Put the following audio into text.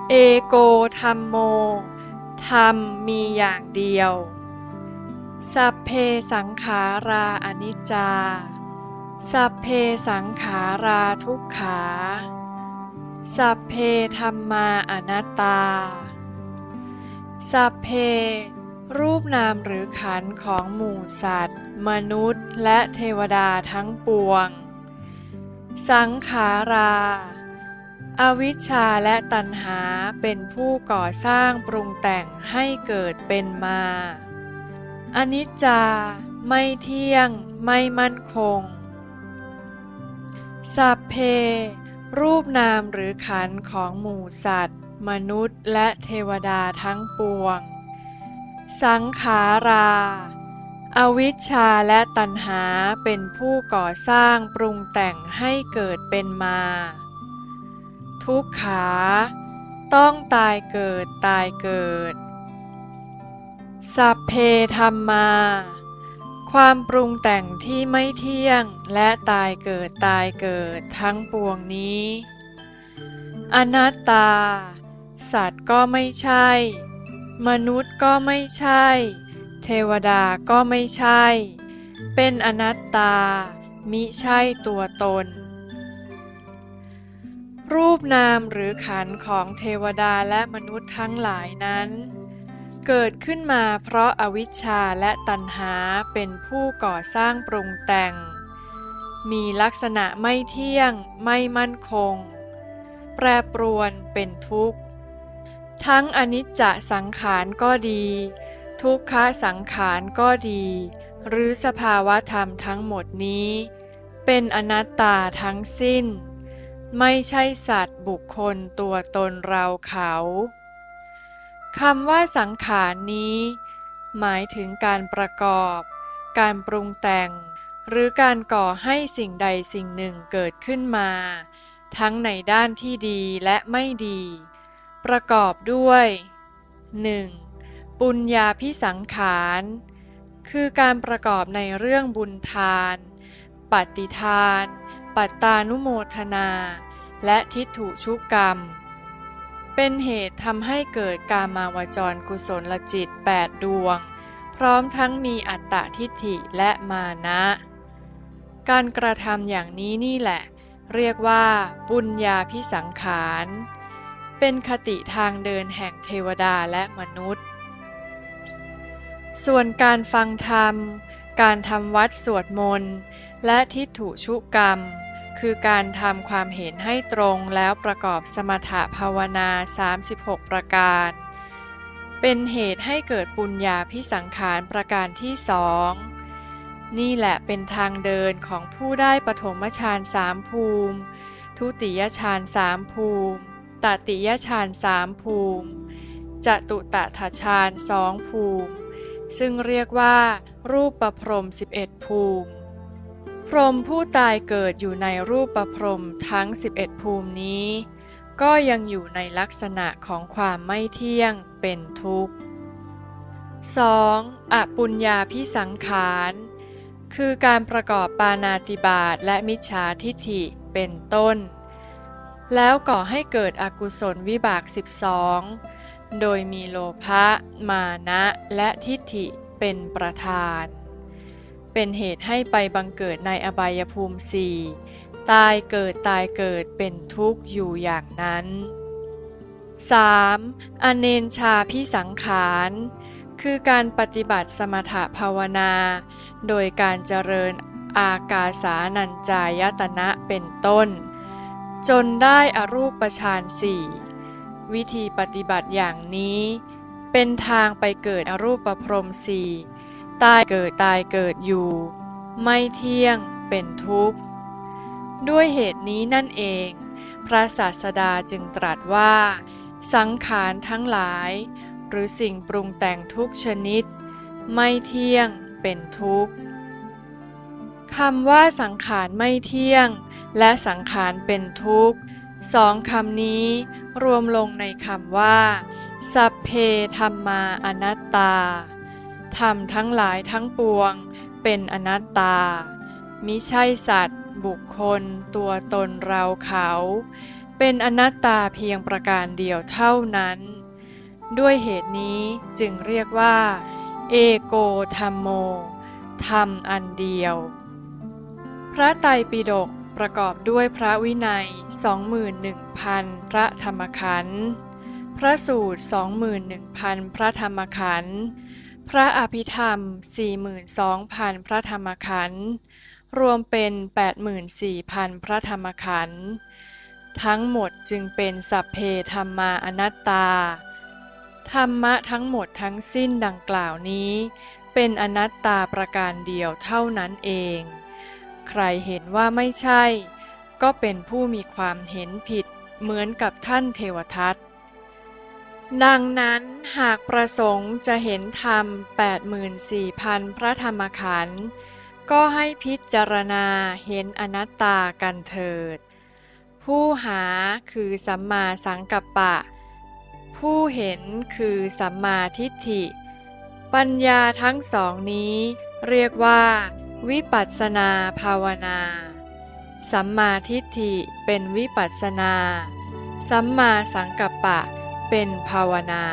เอโกธรรมโมธรรมมีอย่างเดียวสัพเพสังขาราอนิจจาสัพเพสังขาราทุกขาสัพเพธัมมาอนัตตาสัพเพรูปนามหรือขันธ์ของหมู่สัตว์มนุษย์และเทวดาทั้งปวงสังขาราอวิชชาและตัณหาเป็นผู้ก่อสร้างปรุงแต่งให้เกิดเป็นมาอนิจจาไม่เที่ยงไม่มั่นคงสัพเพรูปนามหรือขันธ์ของหมู่สัตว์มนุษย์และเทวดาทั้งปวงสังขาราอวิชชาและตัณหาเป็นผู้ก่อสร้างปรุงแต่งให้เกิดเป็นมาทุกขาต้องตายเกิดตายเกิดสัพเพธัมมาความปรุงแต่งที่ไม่เที่ยงและตายเกิดตายเกิดทั้งปวงนี้อนัตตาสัตว์ก็ไม่ใช่มนุษย์ก็ไม่ใช่เทวดาก็ไม่ใช่เป็นอนัตตามิใช่ตัวตนรูปนามหรือขันธ์ของเทวดาและมนุษย์ทั้งหลายนั้นเกิดขึ้นมาเพราะอวิชชาและตัณหาเป็นผู้ก่อสร้างปรุงแต่งมีลักษณะไม่เที่ยงไม่มั่นคงแปรปรวนเป็นทุกข์ทั้งอนิจจสังขารก็ดีทุกขสังขารก็ดีหรือสภาวะธรรมทั้งหมดนี้เป็นอนัตตาทั้งสิ้นไม่ใช่สัตว์บุคคลตัวตนเราเขาคำว่าสังขารนี้หมายถึงการประกอบการปรุงแต่งหรือการก่อให้สิ่งใดสิ่งหนึ่งเกิดขึ้นมาทั้งในด้านที่ดีและไม่ดีประกอบด้วย 1. ปุญญาภิสังขารคือการประกอบในเรื่องบุญทานปฏิทานปัตตานุโมทนาและทิฏฐุชุกรรมเป็นเหตุทำให้เกิดกามาวจรกุศลจิต8ดวงพร้อมทั้งมีอัตตทิฏฐิและมานะการกระทำอย่างนี้นี่แหละเรียกว่าปุญญาภิสังขารเป็นคติทางเดินแห่งเทวดาและมนุษย์ส่วนการฟังธรรมการทำวัดสวดมนต์และทิฏฐุชุกรรมคือการทำความเห็นให้ตรงแล้วประกอบสมถภาวนา36ประการเป็นเหตุให้เกิดปุญญาภิสังขารประการที่สองนี่แหละเป็นทางเดินของผู้ได้ปฐมฌาน3ภูมิทุติยฌาน3ภูมิตติยฌาน3ภูมิจตุตถฌาน2ภูมิซึ่งเรียกว่ารูปประพรหม11ภูมิพรหมผู้ตายเกิดอยู่ในรูปประพรหมทั้ง11ภูมินี้ก็ยังอยู่ในลักษณะของความไม่เที่ยงเป็นทุกข์ 2. อปุญญาภิสังขารคือการประกอบปาณาติบาตและมิจฉาทิฏฐิเป็นต้นแล้วก่อให้เกิดอกุศลวิบาก12โดยมีโลภะมานะและทิฏฐิเป็นประธานเป็นเหตุให้ไปบังเกิดในอบายภูมิ4ตายเกิดตายเกิดเป็นทุกข์อยู่อย่างนั้น 3. อเนนชาภิสังขารคือการปฏิบัติสมถภาวนาโดยการเจริญอากาสานัญจายตนะเป็นต้นจนได้อรูปฌาน4วิธีปฏิบัติอย่างนี้เป็นทางไปเกิดอรูปพรหม4ตายเกิดตายเกิดอยู่ไม่เที่ยงเป็นทุกข์ด้วยเหตุนี้นั่นเองพระศาสดาจึงตรัสว่าสังขารทั้งหลายหรือสิ่งปรุงแต่งทุกชนิดไม่เที่ยงเป็นทุกข์คำว่าสังขารไม่เที่ยงและสังขารเป็นทุกข์สองคำนี้รวมลงในคำว่าสัพเพธัมมาอนัตตาธรรมทั้งหลายทั้งปวงเป็นอนัตตามิใช่สัตว์บุคคลตัวตนเราเขา เป็นอนัตตาเพียงประการเดียวเท่านั้นด้วยเหตุนี้จึงเรียกว่าเอโกธรรมโมธรรมอันเดียวพระไตรปิฎกประกอบด้วยพระวินัย 21,000 พระธรรมขันธ์พระสูตร 21,000 พระธรรมขันธ์พระอภิธรรม 42,000 พระธรรมขันธ์รวมเป็น 84,000 พระธรรมขันธ์ทั้งหมดจึงเป็นสัพเพธัมมาอนัตตาธรรมะทั้งหมดทั้งสิ้นดังกล่าวนี้เป็นอนัตตาประการเดียวเท่านั้นเองใครเห็นว่าไม่ใช่ก็เป็นผู้มีความเห็นผิดเหมือนกับท่านเทวทัตดังนั้นหากประสงค์จะเห็นธรรม 84,000 พระธรรมขันธ์ก็ให้พิจารณาเห็นอนัตตากันเถิดผู้หาคือสัมมาสังกัปปะผู้เห็นคือสัมมาทิฏฐิปัญญาทั้งสองนี้เรียกว่าวิปัสสนาภาวนาสัมมาทิฏฐิเป็นวิปัสสนาสัมมาสังกัปปะเป็นภาวนา